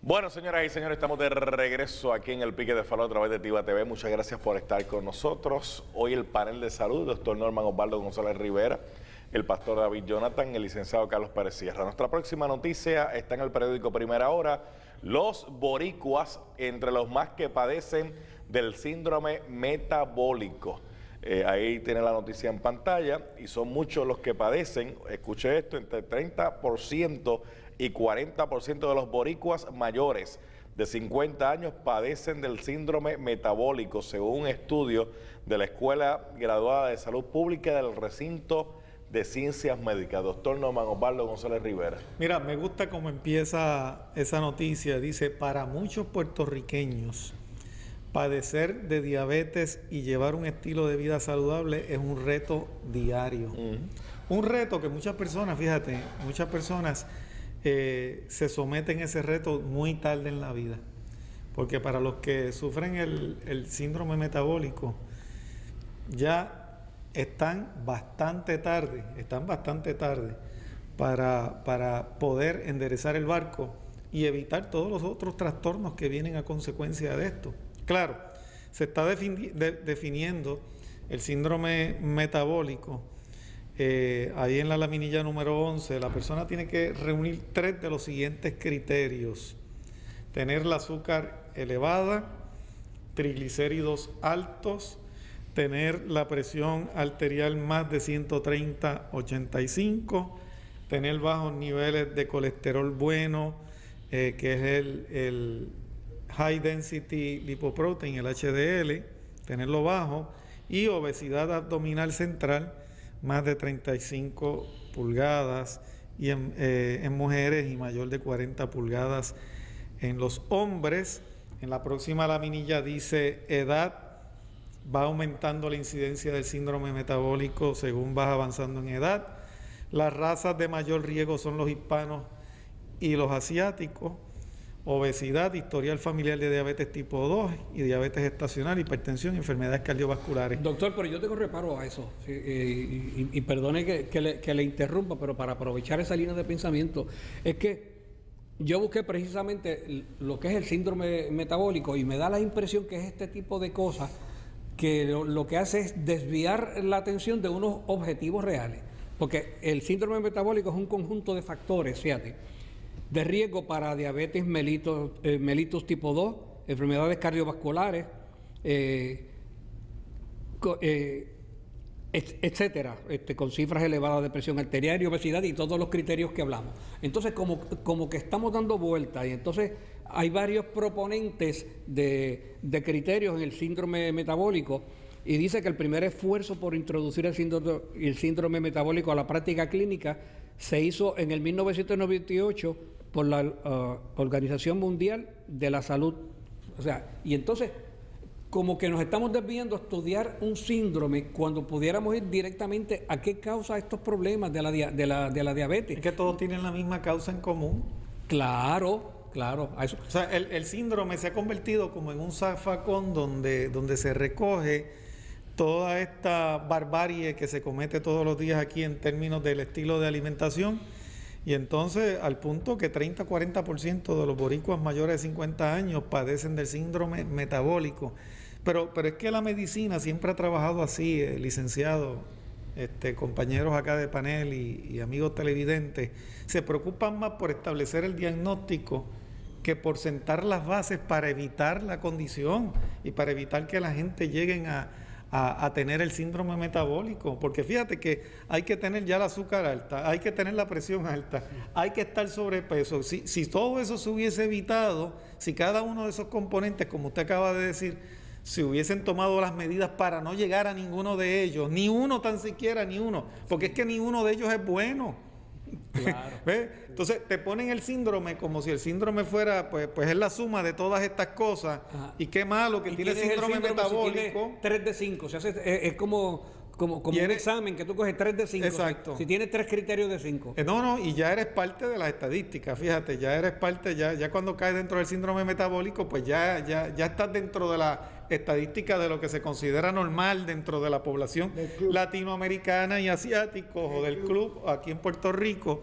Bueno, señoras y señores, estamos de regreso aquí en el Pique de Faro a través de Tiva TV. Muchas gracias por estar con nosotros. Hoy el panel de salud, doctor Norman Osvaldo González Rivera, el pastor David Jonathan, el licenciado Carlos Pérez Sierra. Nuestra próxima noticia está en el periódico Primera Hora. Los boricuas entre los más que padecen del síndrome metabólico. Ahí tiene la noticia en pantalla y son muchos los que padecen, escuche esto, entre 30% y 40% de los boricuas mayores de 50 años padecen del síndrome metabólico, según un estudio de la Escuela Graduada de Salud Pública del Recinto de Ciencias Médicas. Doctor Norman Osvaldo González Rivera. Mira, me gusta cómo empieza esa noticia. Dice, para muchos puertorriqueños, padecer de diabetes y llevar un estilo de vida saludable es un reto diario. Un reto que muchas personas, fíjate, muchas personas se someten a ese reto muy tarde en la vida. Porque para los que sufren el síndrome metabólico, ya están bastante tarde para poder enderezar el barco y evitar todos los otros trastornos que vienen a consecuencia de esto. Claro, se está definiendo el síndrome metabólico. Ahí en la laminilla número 11, la persona tiene que reunir 3 de los siguientes criterios: tener el azúcar elevada, triglicéridos altos, tener la presión arterial más de 130/85, tener bajos niveles de colesterol bueno, que es el High Density Lipoprotein, el HDL, tenerlo bajo, y obesidad abdominal central más de 35 pulgadas y en mujeres y mayor de 40 pulgadas en los hombres. En la próxima laminilla dice edad, va aumentando la incidencia del síndrome metabólico según vas avanzando en edad. Las razas de mayor riesgo son los hispanos y los asiáticos. Obesidad, historial familiar de diabetes tipo 2 y diabetes gestacional, hipertensión y enfermedades cardiovasculares. Doctor, pero yo tengo reparo a eso, y perdone que le interrumpa, pero para aprovechar esa línea de pensamiento, es que yo busqué precisamente lo que es el síndrome metabólico y me da la impresión que es este tipo de cosas que lo que hace es desviar la atención de unos objetivos reales, porque el síndrome metabólico es un conjunto de factores, fíjate, de riesgo para diabetes mellitus tipo 2, enfermedades cardiovasculares, etcétera, con cifras elevadas de presión arterial y obesidad y todos los criterios que hablamos. Entonces, como que estamos dando vueltas, y entonces hay varios proponentes de criterios en el síndrome metabólico, y dice que el primer esfuerzo por introducir el síndrome metabólico a la práctica clínica se hizo en el 1998 por la Organización Mundial de la Salud. O sea, y entonces, como que nos estamos desviando a estudiar un síndrome cuando pudiéramos ir directamente a qué causa estos problemas de la diabetes. Es que todos tienen la misma causa en común. Claro. Eso. O sea, el síndrome se ha convertido como en un zafacón donde se recoge toda esta barbarie que se comete todos los días aquí en términos del estilo de alimentación, y entonces al punto que 30-40% de los boricuas mayores de 50 años padecen del síndrome metabólico. Pero es que la medicina siempre ha trabajado así, licenciado, compañeros acá de panel y amigos televidentes, se preocupan más por establecer el diagnóstico que por sentar las bases para evitar la condición y para evitar que la gente lleguen a tener el síndrome metabólico, porque fíjate que hay que tener ya el azúcar alta, hay que tener la presión alta, hay que estar sobrepeso. Si todo eso se hubiese evitado, si cada uno de esos componentes, como usted acaba de decir, si hubiesen tomado las medidas para no llegar a ninguno de ellos, ni uno tan siquiera, ni uno, porque es que ni uno de ellos es bueno. Claro. ¿Ves? Entonces te ponen el síndrome como si el síndrome fuera, pues es la suma de todas estas cosas. Ajá. Y qué malo que tiene el síndrome metabólico. Si tiene 3 de 5, se hace, es como un examen que tú coges 3 de 5. Exacto. Si tienes 3 criterios de 5. No, y ya eres parte de las estadísticas, fíjate, ya eres parte, ya cuando caes dentro del síndrome metabólico, pues ya estás dentro de la estadística de lo que se considera normal dentro de la población latinoamericana y asiáticos o del club aquí en Puerto Rico.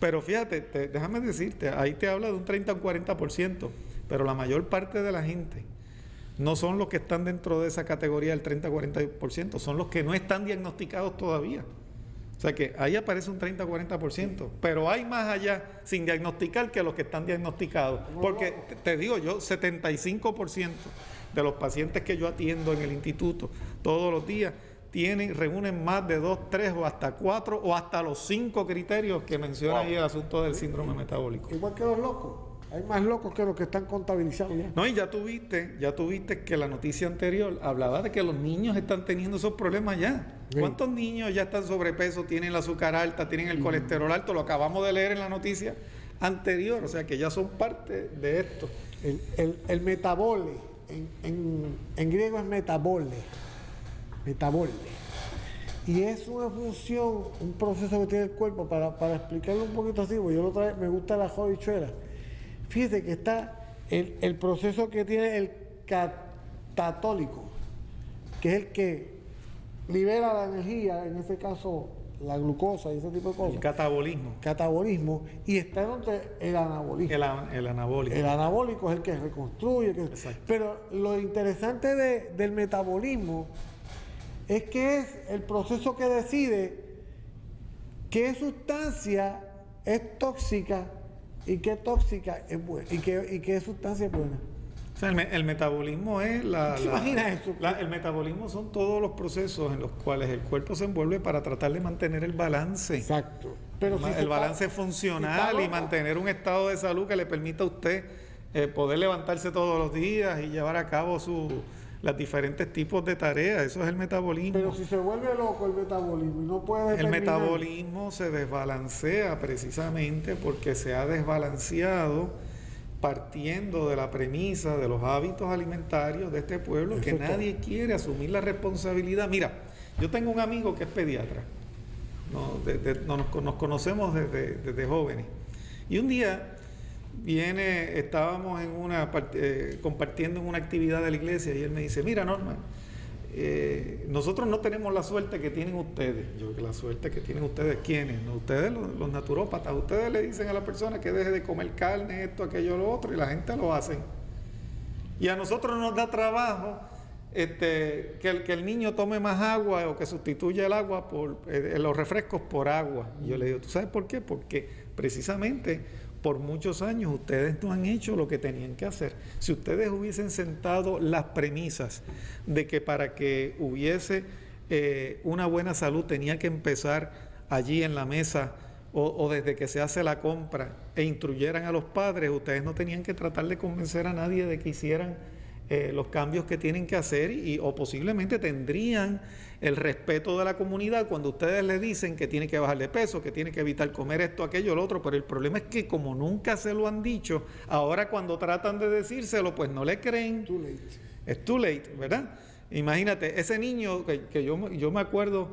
Pero fíjate, déjame decirte, ahí te habla de un 30 o un 40%, pero la mayor parte de la gente no son los que están dentro de esa categoría del 30 o 40%, son los que no están diagnosticados todavía. O sea que ahí aparece un 30 o 40%, pero hay más allá sin diagnosticar que los que están diagnosticados. Porque te digo yo, 75% de los pacientes que yo atiendo en el instituto todos los días reúnen más de 2, 3 o hasta 4 o hasta los 5 criterios que menciona ahí el asunto del síndrome metabólico. Igual que los locos. Hay más locos que los que están contabilizados ya. No, y ya tuviste que la noticia anterior hablaba de que los niños están teniendo esos problemas ya. Sí. ¿Cuántos niños ya están sobrepeso, tienen el azúcar alta, tienen el colesterol alto? Lo acabamos de leer en la noticia anterior, o sea que ya son parte de esto. El metabole, en griego es metabole. Y es una función, un proceso que tiene el cuerpo, para explicarlo un poquito así, porque me gusta la habichuela. Fíjate que está el proceso que tiene el catatólico, que es el que libera la energía, en este caso la glucosa y ese tipo de cosas. El catabolismo. Y está donde el anabolismo. El anabólico. El anabólico es el que reconstruye. Pero lo interesante del metabolismo es que es el proceso que decide qué sustancia es tóxica y qué tóxica es buena y qué sustancia es buena. O sea, el metabolismo es ¿Te imaginas eso? El metabolismo son todos los procesos en los cuales el cuerpo se envuelve para tratar de mantener el balance. Exacto. Pero el balance funcional y mantener un estado de salud que le permita a usted poder levantarse todos los días y llevar a cabo los diferentes tipos de tareas. Eso es el metabolismo. Pero si se vuelve loco el metabolismo y no puede determinar... El metabolismo se desbalancea precisamente porque se ha desbalanceado partiendo de la premisa de los hábitos alimentarios de este pueblo. Eso que nadie quiere asumir la responsabilidad. Mira, yo tengo un amigo que es pediatra. Nos conocemos desde jóvenes. Y un día estábamos compartiendo en una actividad de la iglesia y él me dice, mira Norma, nosotros no tenemos la suerte que tienen ustedes. Yo, la suerte que tienen ustedes, ¿quiénes? No, ustedes los naturópatas, ustedes le dicen a la persona que deje de comer carne, esto, aquello, lo otro, y la gente lo hace. Y a nosotros nos da trabajo que el niño tome más agua o que sustituya el agua los refrescos por agua. Y yo le digo, ¿tú sabes por qué? Porque precisamente por muchos años ustedes no han hecho lo que tenían que hacer. Si ustedes hubiesen sentado las premisas de que para que hubiese una buena salud tenía que empezar allí en la mesa o desde que se hace la compra e instruyeran a los padres, ustedes no tenían que tratar de convencer a nadie de que hicieran los cambios que tienen que hacer o posiblemente tendrían el respeto de la comunidad cuando ustedes le dicen que tiene que bajar de peso, que tiene que evitar comer esto, aquello, lo otro, pero el problema es que como nunca se lo han dicho, ahora cuando tratan de decírselo, pues no le creen. Too late. Es too late, ¿verdad? Imagínate, ese niño que yo me acuerdo,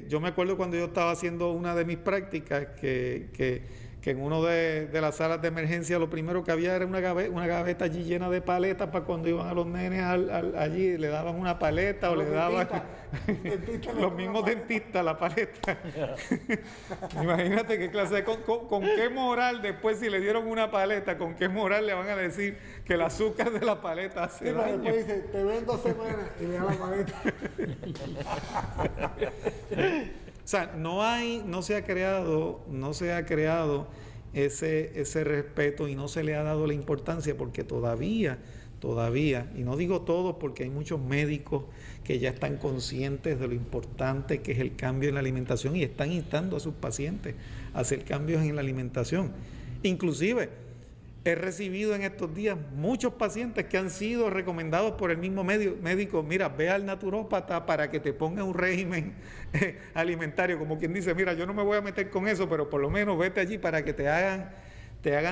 yo me acuerdo cuando yo estaba haciendo una de mis prácticas que en una de las salas de emergencia lo primero que había era una gaveta allí llena de paletas para cuando iban a los nenes allí le daban una paleta o le daban los mismos dentistas la paleta. Imagínate qué clase con qué moral después si le dieron una paleta, con qué moral le van a decir que el azúcar de la paleta hace daño. Después dice, te ven 2 semanas y le dan la paleta. O sea, no se ha creado ese respeto y no se le ha dado la importancia porque todavía, y no digo todos porque hay muchos médicos que ya están conscientes de lo importante que es el cambio en la alimentación y están instando a sus pacientes a hacer cambios en la alimentación. Inclusive, he recibido en estos días muchos pacientes que han sido recomendados por el mismo médico, mira, ve al naturópata para que te ponga un régimen alimentario, como quien dice, mira, yo no me voy a meter con eso, pero por lo menos vete allí para que te hagan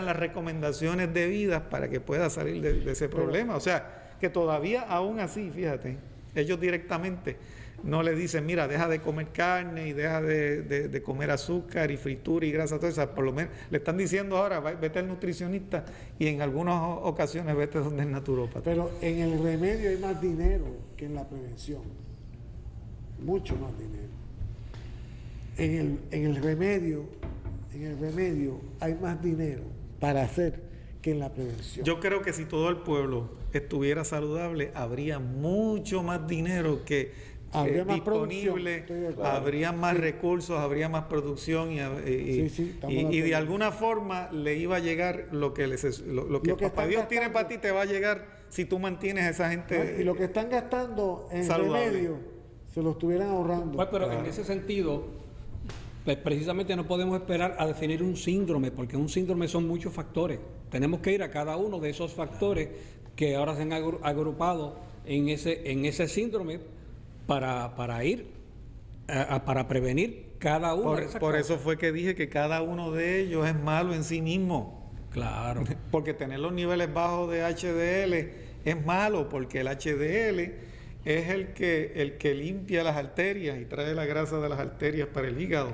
las recomendaciones debidas para que puedas salir de ese problema. O sea, que todavía aún así, fíjate, ellos directamente no le dicen, mira, deja de comer carne y deja de comer azúcar y fritura y grasa, todo eso. Por lo menos le están diciendo ahora, vete al nutricionista y en algunas ocasiones vete donde el naturópata. Pero en el remedio hay más dinero que en la prevención. Mucho más dinero. En el remedio en el remedio hay más dinero para hacer que en la prevención. Yo creo que si todo el pueblo estuviera saludable, habría mucho más dinero que Habría más disponible, producción, habría más recursos, habría más producción y de alguna forma le iba a llegar lo que Papá Dios tiene para ti, te va a llegar si tú mantienes a esa gente y lo que están gastando en saludable. remedio se lo estuvieran ahorrando. Pues, pero en ese sentido, pues precisamente no podemos esperar a definir un síndrome, porque un síndrome son muchos factores. Tenemos que ir a cada uno de esos factores que ahora se han agrupado en ese síndrome para ir para prevenir cada uno de esas Por cosas. eso fue que dije que cada uno de ellos es malo en sí mismo. Claro. Porque tener los niveles bajos de HDL es malo, porque el HDL es el que limpia las arterias y trae la grasa de las arterias para el hígado.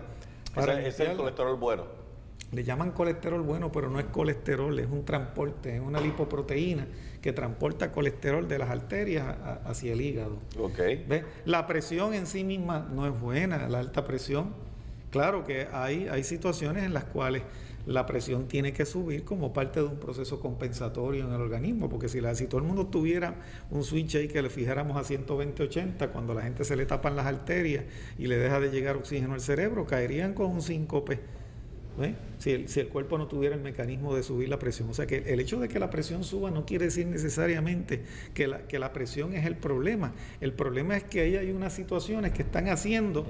Es el colesterol bueno. Le llaman colesterol bueno, pero no es colesterol, es un transporte, es una lipoproteína que transporta colesterol de las arterias hacia el hígado. Okay. ¿Ves? La presión en sí misma no es buena, la alta presión. Claro que hay situaciones en las cuales la presión tiene que subir como parte de un proceso compensatorio en el organismo, porque si todo el mundo tuviera un switch ahí que le fijáramos a 120-80, cuando la gente se le tapan las arterias y le deja de llegar oxígeno al cerebro, caerían con un síncope. Si el cuerpo no tuviera el mecanismo de subir la presión. O sea que el hecho de que la presión suba no quiere decir necesariamente que la presión es el problema. El problema es que ahí hay unas situaciones que están haciendo,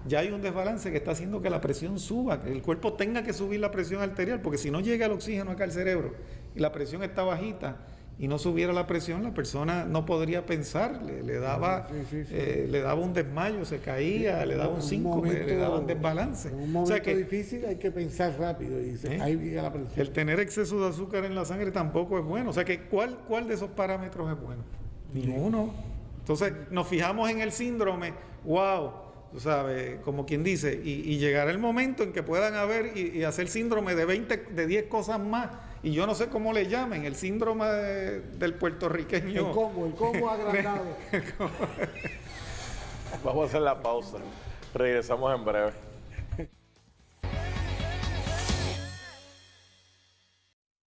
ya hay un desbalance que está haciendo que la presión suba, que el cuerpo tenga que subir la presión arterial, porque si no llega el oxígeno acá al cerebro y la presión está bajita y no subiera la presión, la persona no podría pensar, le daba un desmayo, se caía, le daba un síncope, le daba un desbalance. En un momento difícil hay que pensar rápido y ahí llega la presión. El tener exceso de azúcar en la sangre tampoco es bueno. O sea que ¿cuál de esos parámetros es bueno? Ninguno. Entonces nos fijamos en el síndrome, wow, tú sabes, como quien dice, y llegará el momento en que puedan haber y hacer síndrome de 10 cosas más. Y yo no sé cómo le llamen, el síndrome del puertorriqueño. El combo agrandado. Vamos a hacer la pausa. Regresamos en breve.